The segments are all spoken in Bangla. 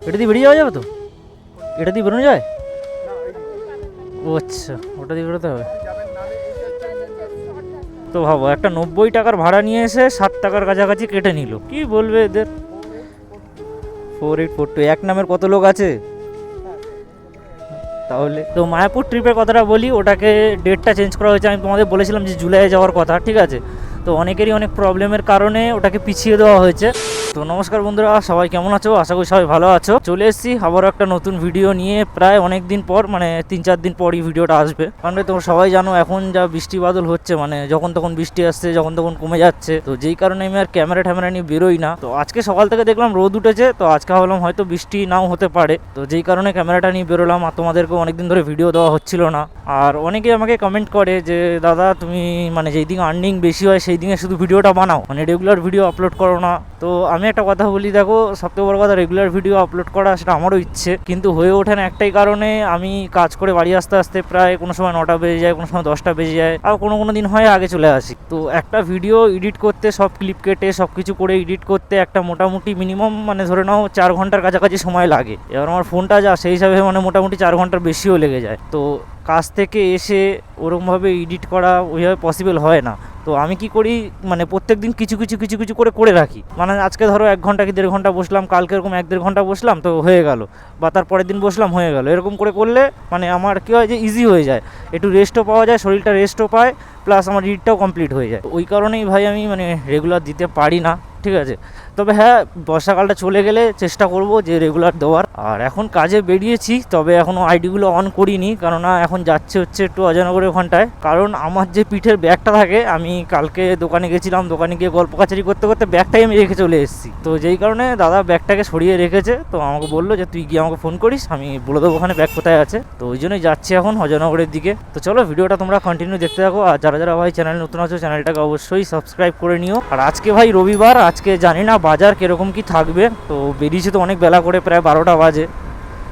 এটা দিয়ে বেরিয়ে যাওয়া যাবে তো? এটা দিয়ে বেরোনো যায়? ও আচ্ছা, ওটা দিয়ে বেরোতে হবে। তো ভাবো, একটা 90 টাকার ভাড়া নিয়ে এসে 7 টাকার কাছাকাছি কেটে নিল। কি বলবে এদের। 4842 এক নামের কত লোক আছে তাহলে? তো মায়াপুর ট্রিপের কথাটা বলি, ওটাকে ডেটটা চেঞ্জ করা হয়েছে। আমি তোমাদের বলেছিলাম যে জুলাইয়ে যাওয়ার কথা, ঠিক আছে? তো অনেকেরই অনেক প্রবলেমের কারণে ওটাকে পিছিয়ে দেওয়া হয়েছে। তো নমস্কার বন্ধুরা, সবাই কেমন আছো? আশা করি সবাই ভালো আছো। চলে এসেছি আবারও একটা নতুন ভিডিও নিয়ে, প্রায় অনেক দিন পর, মানে 3-4 দিন পরই ভিডিওটা আসবে। মানে তোমরা সবাই জানো এখন যা বৃষ্টি বাদল হচ্ছে, মানে যখন তখন বৃষ্টি আসছে, যখন তখন কমে যাচ্ছে। তো যেই কারণে আমি আর ক্যামেরা নিয়ে বেরোই না। তো আজকে সকাল থেকে দেখলাম রোদ উঠেছে, তো আজকে ভাবলাম হয়তো বৃষ্টি নাও হতে পারে। তো যেই কারণে ক্যামেরাটা নিয়ে বেরোলাম। আর তোমাদেরকেও অনেকদিন ধরে ভিডিও দেওয়া হচ্ছিল না। আর অনেকে আমাকে কমেন্ট করে যে দাদা তুমি মানে যেই দিন আর্নিং বেশি হয় সেই দিনে শুধু ভিডিওটা বানাও, মানে রেগুলার ভিডিও আপলোড করো না। তো আমি একটা কথা বলি, দেখো সবথেকে বড় কথা, রেগুলার ভিডিও আপলোড করা সেটা আমারও ইচ্ছে, কিন্তু হয়ে ওঠে না একটাই কারণে, আমি কাজ করে বাড়ি আসতে আসতে প্রায় কোনো সময় 9টা বেজে যায়, কোনো সময় 10টা বেজে যায়, আর কোনো দিন হয় আগে চলে আসি। তো একটা ভিডিও এডিট করতে, সব ক্লিপ কেটে সব কিছু করে এডিট করতে একটা মোটামুটি মিনিমাম মানে ধরে নাও 4 ঘন্টার কাছাকাছি সময় লাগে। এবার আমার ফোনটা যা, সেই হিসাবে মানে মোটামুটি 4 ঘন্টার বেশিও লেগে যায়। তো কাজ থেকে এসে ওরকমভাবে এডিট করা ওইভাবে পসিবল হয় না। তো আমি কি করি, মানে প্রত্যেক দিন কিছু কিছু করে রাখি। মানে আজকে ধরো 1 ঘন্টা কি 1.5 ঘন্টা বসলাম, কালকে এরকম 1-1.5 ঘন্টা বসলাম, তো হয়ে গেল। বা তার পরের দিন বসলাম, হয়ে গেল। এরকম করলে মানে আমার কী হয় যে ইজি হয়ে যায়, একটু রেস্টও পাওয়া যায়, শরীরটা রেস্টও পায়, প্লাস আমার এডিটটাও কমপ্লিট হয়ে যায়। ওই কারণেই ভাই আমি মানে রেগুলার দিতে পারি না, ঠিক আছে? তবে হ্যাঁ, বর্ষাকালটা চলে গেলে চেষ্টা করব যে রেগুলার দেওয়ার। আর এখন কাজে বেরিয়েছি, তবে এখনও আইডিগুলো অন করিনি, কেননা এখন যাচ্ছে হচ্ছে একটু অজয়নগরের ওখানটায়। কারণ আমার যে পিঠের ব্যাগটা থাকে, আমি কালকে দোকানে গেছিলাম, দোকানে গিয়ে গল্প কাচারি করতে করতে ব্যাগটাই আমি রেখে চলে এসেছি। তো যেই কারণে দাদা ব্যাগটাকে সরিয়ে রেখেছে। তো আমাকে বললো যে তুই গিয়ে আমাকে ফোন করিস, আমি বলে দেবো ওখানে ব্যাগ কোথায় আছে। তো ওই জন্যই যাচ্ছি এখন অজয়নগরের দিকে। তো চলো ভিডিওটা তোমরা কন্টিনিউ দেখতে থাকো। আর যারা ভাই চ্যানেল নতুন আছো, চ্যানেলটাকে অবশ্যই সাবস্ক্রাইব করে নিও। আর আজকে ভাই রবিবার, আজকে জানি না বাজার কিরকম কি থাকবে। তো বেরিয়েছে তো অনেক বেলা করে, প্রায় 12টা বাজে।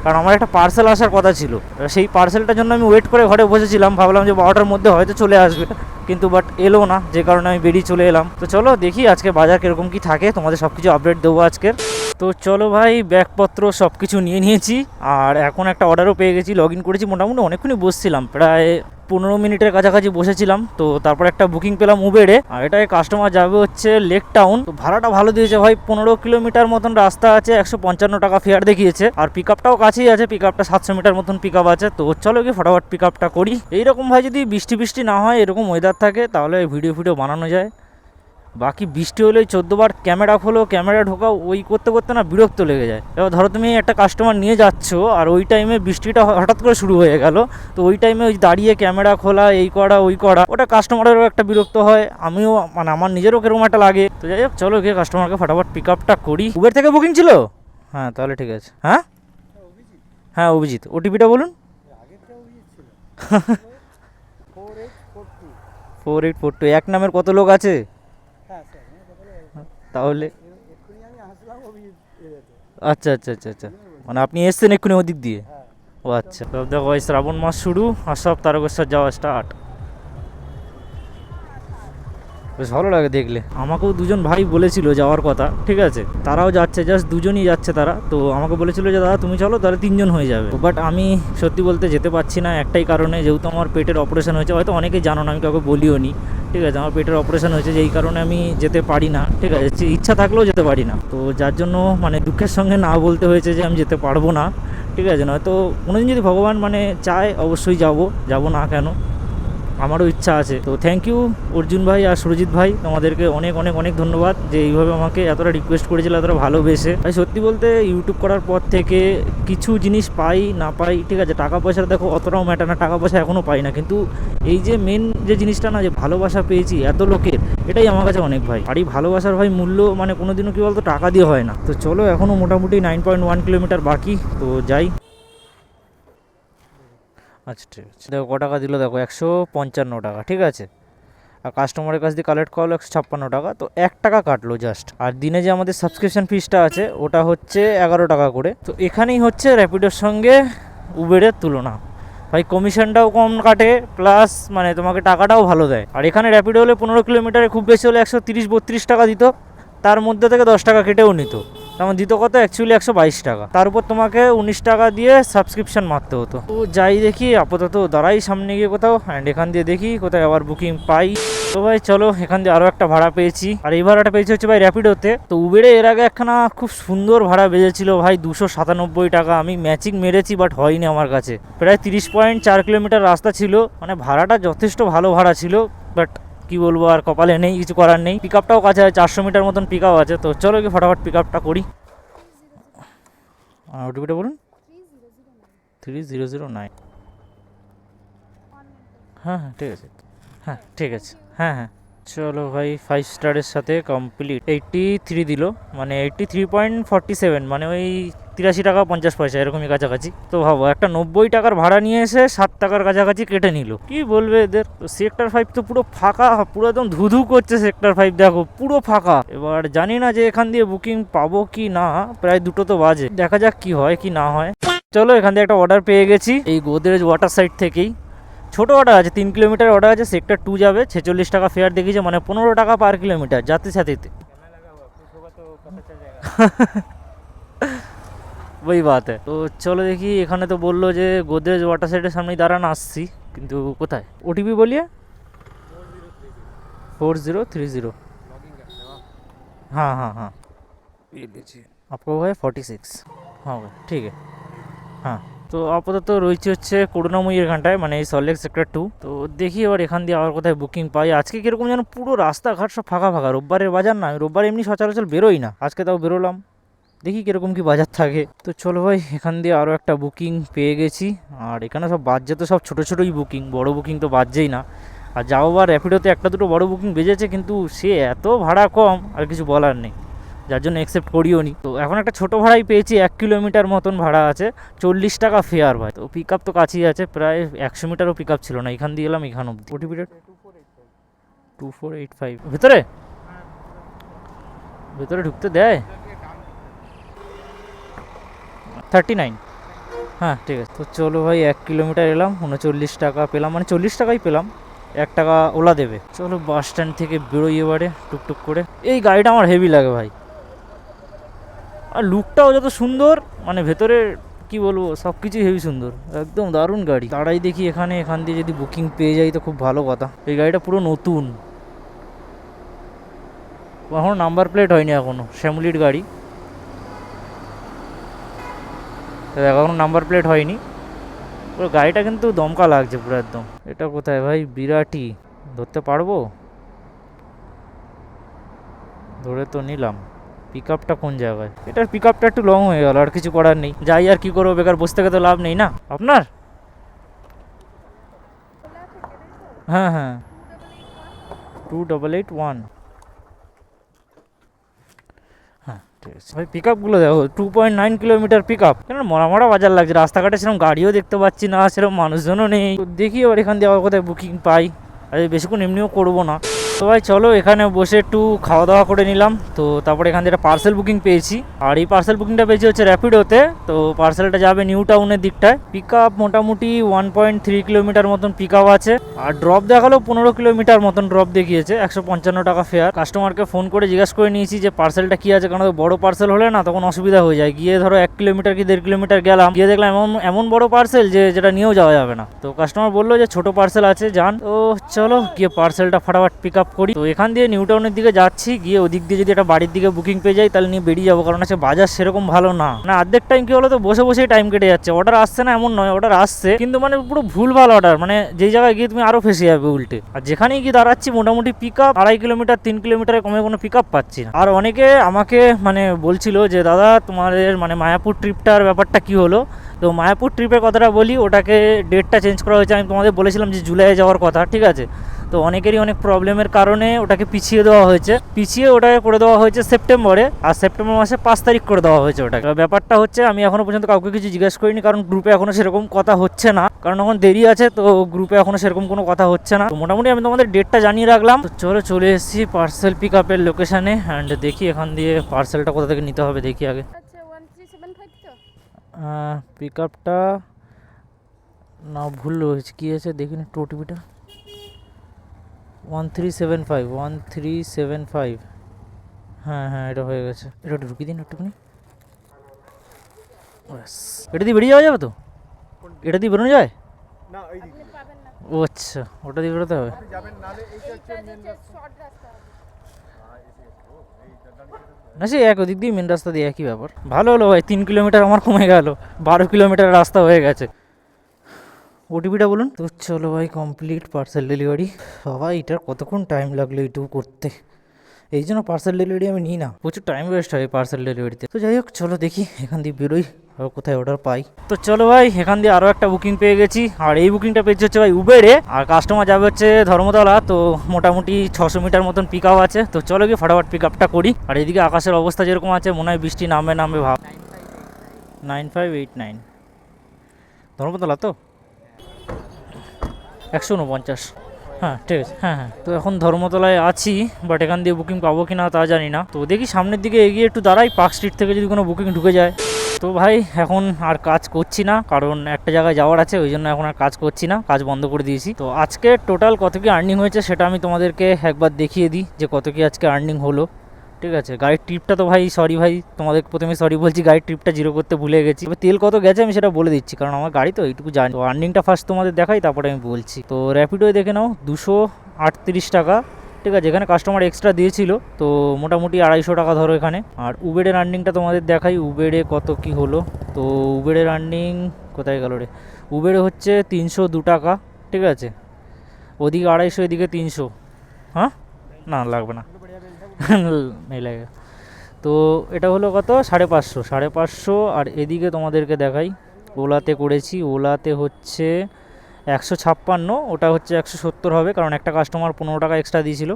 কারণ আমার একটা পার্সেল আসার কথা ছিল, সেই পার্সেলটার জন্য আমি ওয়েট করে ঘরে বসেছিলাম, ভাবলাম যে 12টার মধ্যে হয়তো চলে আসবে, কিন্তু বাট এলো না, যে কারণে আমি বেরিয়ে চলে এলাম। তো চলো দেখি আজকে বাজার কিরকম কি থাকে, তোমাদের সব কিছু আপডেট দেবো আজকের। তো চলো ভাই, ব্যাগপত্র সব কিছু নিয়ে নিয়েছি। আর এখন একটা অর্ডারও পেয়ে গেছি, লগ ইন করেছি। মোটামুটি অনেকক্ষণই বসছিলাম, প্রায় 15 মিনিটের কাছাকাছি বসেছিলাম। তো তারপর একটা বুকিং পেলাম উবেরে। আর এটাই কাস্টমার যাবে হচ্ছে লেক টাউন। তো ভাড়াটা ভালো দিয়েছে ভাই, 15 কিলোমিটার মতন রাস্তা আছে, 155 টাকা ফেয়ার দেখিয়েছে। আর পিক আপটাও কাছেই আছে, পিক আপটা 700 মিটার মতন পিক আপ আছে। তো চলো গিয়ে ফটাফট পিক আপটা করি। এইরকম ভাই যদি বৃষ্টি না হয়, এরকম ওয়েদার থাকে, তাহলে ভিডিও বানানো যায়। বাকি বৃষ্টি হলেই 14 বার ক্যামেরা খোলো, ক্যামেরা ঢোকাও, ওই করতে করতে না বিরক্ত লেগে যায়। এবার ধরো তুমি একটা কাস্টমার নিয়ে যাচ্ছ, আর ওই টাইমে বৃষ্টিটা হঠাৎ করে শুরু হয়ে গেল। তো ওই টাইমে ওই দাঁড়িয়ে ক্যামেরা খোলা, এই করা ওই করা, ওটা কাস্টমারেরও একটা বিরক্ত হয়, আমিও মানে আমার নিজেরও কেরকম একটা লাগে। তো যাই হোক, চলো গিয়ে কাস্টমারকে ফটাফট পিক আপটা করি। উবের থেকে বুকিং ছিল? হ্যাঁ তাহলে ঠিক আছে। হ্যাঁ অভিজিৎ, ওটিপিটা বলুন। 4842 এক নামের কত লোক আছে তাহলে? আচ্ছা, মানে আপনি এসছেন এক্ষুনি ওদিক দিয়ে? ও আচ্ছা। তো দেখো শ্রাবণ মাস শুরু, আর সব তারকেশ্বর যাওয়া স্টার্ট। বেশ ভালো লাগে দেখলে। আমাকেও 2জন ভাই বলেছিল যাওয়ার কথা, ঠিক আছে? তারাও যাচ্ছে, জাস্ট 2জনই যাচ্ছে তারা। তো আমাকে বলেছিল যে দাদা তুমি চলো, তাহলে 3জন হয়ে যাবে। বাট আমি সত্যি বলতে যেতে পারছি না, একটাই কারণে, যেহেতু আমার পেটের অপারেশন হয়েছে। হয়তো অনেকেই জানো না, আমি কাউকে বলিও নি, ঠিক আছে? আমার পেটের অপারেশন হয়েছে, যেই কারণে আমি যেতে পারি না, ঠিক আছে? ইচ্ছা থাকলেও যেতে পারি না। তো যার জন্য মানে দুঃখের সঙ্গে না বলতে হয়েছে যে আমি যেতে পারবো না, ঠিক আছে? নয়তো কোনোদিন যদি ভগবান মানে চায়, অবশ্যই যাব না কেন, আমারও ইচ্ছা আছে। তো থ্যাংক ইউ অর্জুন ভাই আর সুরজিৎ ভাই, তোমাদেরকে অনেক ধন্যবাদ যে এইভাবে আমাকে এতটা রিকোয়েস্ট করেছিল, এতটা ভালোবেসে। ভাই সত্যি বলতে ইউটিউব করার পর থেকে কিছু জিনিস পাই না পাই, ঠিক আছে, টাকা পয়সার দেখো অতটাও ম্যাটার না, টাকা পয়সা এখনও পাই না, কিন্তু এই যে মেন যে জিনিসটা না, যে ভালোবাসা পেয়েছি এত লোকের, এটাই আমার কাছে অনেক ভাই। আর এই ভালোবাসার ভাই মূল্য মানে কোনোদিনও কি বলতো টাকা দিয়ে হয় না। তো চলো, এখনও মোটামুটি 9.1 কিলোমিটার বাকি, তো যাই। আচ্ছা ঠিক আছে, দেখো ক টাকা দিল, দেখো 155 টাকা, ঠিক আছে? আর কাস্টমারের কাছ দিয়ে কালেক্ট করলো 156 টাকা, তো 1 টাকা কাটলো জাস্ট। আর দিনে যে আমাদের সাবস্ক্রিপশন ফিসটা আছে, ওটা হচ্ছে 11 টাকা করে। তো এখানেই হচ্ছে র্যাপিডোর সঙ্গে উবেরের তুলনা। ভাই কমিশনটাও কম কাটে, প্লাস মানে তোমাকে টাকাটাও ভালো দেয়। আর এখানে র্যাপিডো হলে 15 কিলোমিটারে খুব বেশি হলে 130-32 টাকা দিত, তার মধ্যে থেকে 10 টাকা কেটেও নিত। আমার দিত কত অ্যাকচুয়ালি 122 টাকা, তার উপর তোমাকে 19 টাকা দিয়ে সাবস্ক্রিপশন মারতে হতো। তো যাই দেখি আপাতত দাঁড়াই সামনে গিয়ে কোথাও, অ্যান্ড এখান দিয়ে দেখি কোথায় আবার বুকিং পাই। তো ভাই চলো, এখান দিয়ে আরও একটা ভাড়া পেয়েছি, আর এই ভাড়াটা পেয়েছি হচ্ছে ভাই র্যাপিডোতে। তো উবেরে এর আগে একখানা খুব সুন্দর ভাড়া বেজেছিল ভাই 297 টাকা। আমি ম্যাচিং মেরেছি বাট হয়নি আমার কাছে। প্রায় 30.4 কিলোমিটার রাস্তা ছিল, মানে ভাড়াটা যথেষ্ট ভালো ভাড়া ছিল, বাট কি বলবো আর কপালে নেই, কিছু করার নেই। পিক আপটাও কাছে 400 মিটার মতন পিক আপ আছে। তো চলো কি ফটাফট পিক আপটা করি। ওটিপিটা বলুন। 3009। হ্যাঁ হ্যাঁ ঠিক আছে, হ্যাঁ ঠিক আছে, হ্যাঁ হ্যাঁ। চলো ভাই 5 স্টারের সাথে কমপ্লিট। 83 দিল, মানে 83.47, মানে ওই 83 টাকা 50 পয়সা এরকমই কাছাকাছি। তো ভাবো একটা 90 টাকার ভাড়া নিয়ে এসে 7 টাকার কাছাকাছি কেটে নিল। কি বলবে এদের। তো সেক্টর 5 তো পুরো ফাঁকা, পুরো একদম ধুধু করছে সেক্টর 5, দেখো পুরো ফাঁকা। এবার জানি না যে এখান দিয়ে বুকিং পাবো কি না, প্রায় 2টো তো বাজে, দেখা যাক কি হয় কি না হয়। চলো এখান থেকে একটা অর্ডার পেয়ে গেছি এই গোদরেজ ওয়াটার সাইড থেকেই। ছোটো অর্ডার আছে, 3 কিলোমিটার অর্ডার আছে, সেক্টর 2 যাবে, 46 টাকা ফেয়ার দেখিয়েছে, মানে 15 টাকা পার কিলোমিটার যাতে সাথেতে। ওই বাত है। তো চলো দেখি, এখানে তো বললো যে গোদরেজ ওয়াটার সাইডের সামনেই দাঁড়ানো, আসছি, কিন্তু কোথায় ওটিপি বলিए 4030। हाँ हाँ हाँ ये लीजिए, आपको है 46। हाँ भाई ठीक है। হ্যাঁ, তো আপাতত রয়েছে হচ্ছে করুণাময়ীর ঘাটায়, মানে এই সল্টলেক সেক্টর 2। তো দেখি এবার এখান দিয়ে আবার কোথায় বুকিং পাই। আজকে কীরকম যেন পুরো রাস্তাঘাট সব ফাঁকা ফাঁকা, রোববারের বাজার না, আমি রোববার এমনি সচরাচর বেরোই না, আজকে তাও বেরোলাম, দেখি কীরকম কি বাজার থাকে। তো চলো ভাই, এখান দিয়ে আরও একটা বুকিং পেয়ে গেছি। আর এখানে সব বাজছে তো সব ছোটো ছোটোই বুকিং, বড় বুকিং তো বাজছেই না। আর যাও বা র্যাপিডোতে একটা দুটো বড় বুকিং বেজেছে, কিন্তু সে এত ভাড়া কম আর কিছু বলার নেই, যার জন্য অ্যাকসেপ্ট করিও নি। তো এখন একটা ছোটো ভাড়াই পেয়েছি, 1 কিলোমিটার মতন ভাড়া আছে, 40 টাকা ফেয়ার ভাই। তো পিক আপ তো কাছেই আছে, প্রায় 100 মিটারও পিক আপ ছিল না, এখান দিয়ে এলাম এখান অব্দি। ওটিপিটা 2485। ভেতরে ভেতরে ঢুকতে দেয় 39। হ্যাঁ ঠিক আছে। তো চলো ভাই 1 কিলোমিটার এলাম, 39 টাকা পেলাম, মানে 40 টাকাই পেলাম, 1 টাকা ওলা দেবে। চলো বাস স্ট্যান্ড থেকে বেরোই এবারে টুকটুক করে। এই গাড়িটা আমার হেভি লাগে ভাই, আর লুকটাও যত সুন্দর, মানে ভেতরে কি বলবো সব কিছুই হেভি সুন্দর, একদম দারুণ গাড়ি। তারাই দেখি এখানে, এখান দিয়ে যদি বুকিং পেয়ে যাই তো খুব ভালো কথা। এই গাড়িটা পুরো নতুন, এখনও নাম্বার প্লেট হয়নি, এখনও শ্যামলির গাড়ি, এখনও নাম্বার প্লেট হয়নি। পুরো গাড়িটা কিন্তু দমকা লাগছে পুরো একদম। এটা কোথায় ভাই, বিরাটি ধরতে পারবো? ধরে তো নিলাম। পিক আপটা কোন জায়গায়? এটার পিক আপটা একটু লং হয়ে গেল, আর কিছু করার নেই, যাই আর কি করবো, বেকার বসে থেকে তো লাভ নেই না। আপনার? হ্যাঁ হ্যাঁ 2881। হ্যাঁ ঠিক আছে ভাই, পিক আপগুলো দেখো 2.9 কিলোমিটার পিক আপ। কেন মরা বাজার লাগছে, রাস্তাঘাটে সেরকম গাড়িও দেখতে পাচ্ছি না, সেরকম মানুষজনও নেই। তো দেখি এবার এখান দিয়ে আবার কোথায় বুকিং পাই, আর বেশিক্ষণ এমনিও করবো না। তো ভাই চলো এখানে বসে একটু খাওয়া দাওয়া করে নিলাম। তো তারপরে এখান থেকে একটা পার্সেল বুকিং পেয়েছি, আর এই পার্সেল বুকিংটা পেয়েছি হচ্ছে র্যাপিডোতে। তো পার্সেলটা যাবে নিউ টাউনের দিকটায়। পিক আপ মোটামুটি 1.3 কিলোমিটার মতন পিক আপ আছে, আর ড্রপ দেখালো 15 কিলোমিটার মতন ড্রপ দেখিয়েছে, 155 টাকা ফেয়ার। কাস্টমারকে ফোন করে জিজ্ঞাসা করে নিয়েছি যে পার্সেলটা কী আছে, কারণ বড় পার্সেল হলে না তখন অসুবিধা হয়ে যায়। গিয়ে ধরো 1 কিলোমিটার কি 1.5 কিলোমিটার গেলাম, গিয়ে দেখলাম এমন বড় পার্সেল যে যেটা নিয়েও যাওয়া যাবে না। তো কাস্টমার বললো যে ছোট পার্সেল আছে যান। তো চলো গিয়ে পার্সেলটা ফটাফট পিক আপ করি। তো এখান দিয়ে নিউ টাউনের দিকে যাচ্ছি, গিয়ে ওদিক দিয়ে যদি একটা বাড়ির দিকে বুকিং পেয়ে যাই তাহলে নিয়ে বেরিয়ে যাবো, কারণ আছে বাজার সেরকম ভালো না। না অর্ধেক টাইম কি হলো, তো বসে বসেই টাইম কেটে যাচ্ছে। অর্ডার আসছে না এমন নয়, অর্ডার আসছে, কিন্তু মানে পুরো ভুলভাল অর্ডার, মানে যেই জায়গায় গিয়ে তুমি আরো ফেসে যাবে উল্টে। আর যেখানেই গিয়ে দাঁড়াচ্ছি মোটামুটি পিক আপ 2.5 কিলোমিটার 3 কিলোমিটারের কমে কোনো পিক আপ পাচ্ছি না। আর অনেকে আমাকে মানে বলছিল যে দাদা তোমাদের মানে মায়াপুর ট্রিপটার ব্যাপারটা কি হলো। তো মায়াপুর ট্রিপের কথাটা বলি, ওটাকে ডেটটা চেঞ্জ করা হয়েছে। আমি তোমাদের বলেছিলাম যে জুলাইয়ে যাওয়ার কথা, ঠিক আছে। তো অনেকেরই অনেক প্রবলেমের কারণে ওটাকে পিছিয়ে দেওয়া হয়েছে, ওটাকে করে দেওয়া হয়েছে সেপ্টেম্বরে, আর সেপ্টেম্বর মাসে 5 তারিখ করে দেওয়া হয়েছে ওটাকে। ব্যাপারটা হচ্ছে আমি এখনো পর্যন্ত কাউকে কিছু জিজ্ঞেস করিনি, কারণ গ্রুপে এখনো সেরকম কথা হচ্ছে না, কারণ এখন দেরি আছে, তো গ্রুপে এখনো সেরকম কোনো কথা হচ্ছে না। তো মোটামুটি আমি তোমাদের ডেটটা জানিয়ে রাখলাম। তো চলে এসেছি পার্সেল পিক আপের লোকেশানে, অ্যান্ড দেখি এখান দিয়ে পার্সেলটা কোথা থেকে নিতে হবে দেখি আগে। পিক আপটা না ভুল রয়েছে, কী আছে দেখি না, ওটিপিটা 1375। হ্যাঁ হ্যাঁ এটা হয়ে গেছে, এটা ঢুকিয়ে দিন একটুখানি। ব্যাস। এটা দিয়ে বেরিয়ে যাওয়া যাবে তো? এটা দিয়ে বেরোনো যায়? না ওই দিক দিয়ে ও আচ্ছা, ওটা দিয়ে বেরোতে হবে। আপনি যাবেন নালে এইটা হচ্ছে মেন রাস্তা না সে এক ওদিক দিয়ে মেন রাস্তা দিয়ে একই ব্যাপার। ভালো হলো ভাই, 3 কিলোমিটার আমার কমে গেল, 12 কিলোমিটার রাস্তা হয়ে গেছে। ওটিপিটা বলুন তো। চলো ভাই, কমপ্লিট পার্সেল ডেলিভারি। বাবা এটার কতক্ষণ টাইম লাগলো এইটুকু করতে, এই জন্য পার্সেল ডেলিভারি আমি নিই না, প্রচুর টাইম ওয়েস্ট হয় পার্সেল ডেলিভারিতে। তো যাই হোক, চলো দেখি এখান দিয়ে বেরোই আর কোথায় অর্ডার পাই। তো চলো ভাই, এখান দিয়ে আরও একটা বুকিং পেয়ে গেছি, আর এই বুকিংটা পেয়েছি হচ্ছে ভাই উবেরে, আর কাস্টমার যাবে হচ্ছে ধর্মতলা। তো মোটামুটি 600 মিটার মতন পিক আপ আছে। তো চলো গিয়ে ফটাফট পিক আপটা করি। আর এদিকে আকাশের অবস্থা যেরকম আছে, মনে হয় বৃষ্টি নামবে ভাব। 9589 ধর্মতলা তো 149। হ্যাঁ ঠিক আছে, হ্যাঁ হ্যাঁ। তো এখন ধর্মতলায় আছি, বাট এখান দিয়ে বুকিং পাবো কি না তা জানি না। তো দেখি সামনের দিকে এগিয়ে একটু দাঁড়াই, পার্ক স্ট্রিট থেকে যদি কোনো বুকিং ঢুকে যায়। তো ভাই এখন আর কাজ করছি না, কারণ একটা জায়গায় যাওয়ার আছে, ওই জন্য এখন আর কাজ করছি না, কাজ বন্ধ করে দিয়েছি। তো আজকে টোটাল কত কি আর্নিং হয়েছে সেটা আমি তোমাদেরকে একবার দেখিয়ে দিই, যে কত কি আজকে আর্নিং হলো। ঠিক আছে, গাড়ির ট্রিপটা তো ভাই সরি ভাই, তোমাদের প্রথমে সরি বলছি, গাড়ির ট্রিপটা জিরো করতে ভুলে গেছি। তবে তেল কত গেছে আমি সেটা বলে দিচ্ছি, কারণ আমার গাড়ি তো এইটুকু জানি। তো আর্নিংটা ফার্স্ট তোমাদের দেখাই, তারপরে আমি বলছি। তো র্যাপিডোয় দেখে নাও 238 টাকা। ঠিক আছে, এখানে কাস্টমার এক্সট্রা দিয়েছিল, তো মোটামুটি 250 টাকা ধরো এখানে। আর উবেরের আর্নিংটা তোমাদের দেখাই, উবেরে কত কি হলো। তো উবেরের আর্নিং কোথায় গেল রে, উবেরে হচ্ছে 302 টাকা। ঠিক আছে, ওদিকে 250, এদিকে 300। হ্যাঁ না লাগবে না নেই লাগে। তো এটা হলো কত, 550। আর এদিকে তোমাদেরকে দেখাই, ওলাতে করেছি, ওলাতে হচ্ছে 156, ওটা হচ্ছে 170 হবে, কারণ একটা কাস্টমার 15 টাকা এক্সট্রা দিয়েছিল।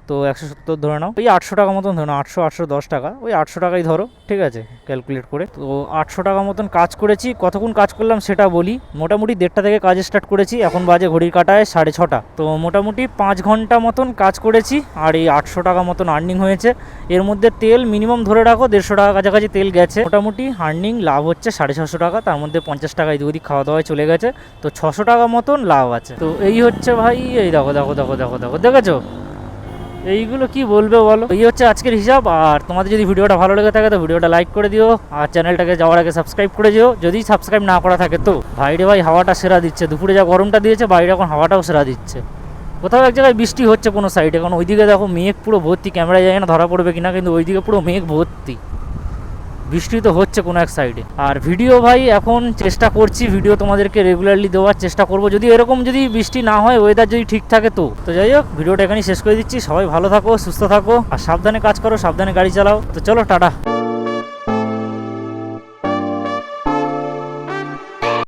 তো 170 ধরে নাও, ওই 800 টাকা মতন ধরে নাও, 810 টাকা, ওই 800 টাকাই ধরো। ঠিক আছে, ক্যালকুলেট করে। তো 800 টাকা মতন কাজ করেছি। কতক্ষণ কাজ করলাম সেটা বলি। মোটামুটি 1:30 থেকে কাজ স্টার্ট করেছি, এখন বাজে ঘড়ির কাটায় 6:30। তো মোটামুটি 5 ঘন্টা মতন কাজ করেছি, আর এই 800 টাকা মতন আর্নিং হয়েছে। এর মধ্যে তেল মিনিমাম ধরে রাখো 150 টাকা কাছাকাছি তেল গেছে। মোটামুটি আর্নিং লাভ হচ্ছে 650 টাকা, তার মধ্যে 50 টাকা এদিক ওদিক খাওয়া দাওয়ায় চলে গেছে। তো 600 টাকা মতন লাভ আছে। তো এই হচ্ছে ভাই, এই দেখো দেখো দেখো দেখো দেখো, দেখেছো? এইগুলো কি বলবে বলো। এই হচ্ছে আজকের হিসাব। আর তোমাদের যদি ভিডিওটা ভালো লেগে থাকে তো ভিডিওটা লাইক করে দিও, আর চ্যানেলটাকে যাওয়ার আগে সাবস্ক্রাইব করে দিও, যদি সাবস্ক্রাইব না করা থাকে তো। ভাইরে ভাই হাওয়াটা সেরা দিচ্ছে, দুপুরে যা গরমটা দিয়েছে বাইরে এখন হাওয়াটাও সেরা দিচ্ছে। কোথাও এক জায়গায় বৃষ্টি হচ্ছে কোনো সাইডে, কারণ ওইদিকে দেখো মেঘ পুরো ভর্তি, ক্যামেরায় যায় না ধরা পড়বে কিনা, কিন্তু ওইদিকে পুরো মেঘ ভর্তি, বৃষ্টি তো হচ্ছে কোনো এক সাইডে। আর ভিডিও ভাই এখন চেষ্টা করছি, ভিডিও তোমাদেরকে রেগুলারলি দেওয়ার চেষ্টা করব, যদি এরকম যদি বৃষ্টি না হয়, ওয়েদার যদি ঠিক থাকে তো। তো যাই হোক, ভিডিওটা এখানেই শেষ করে দিচ্ছি। সবাই ভালো থাকো, সুস্থ থাকো, আর সাবধানে কাজ করো, সাবধানে গাড়ি চালাও। তো চলো টাটা।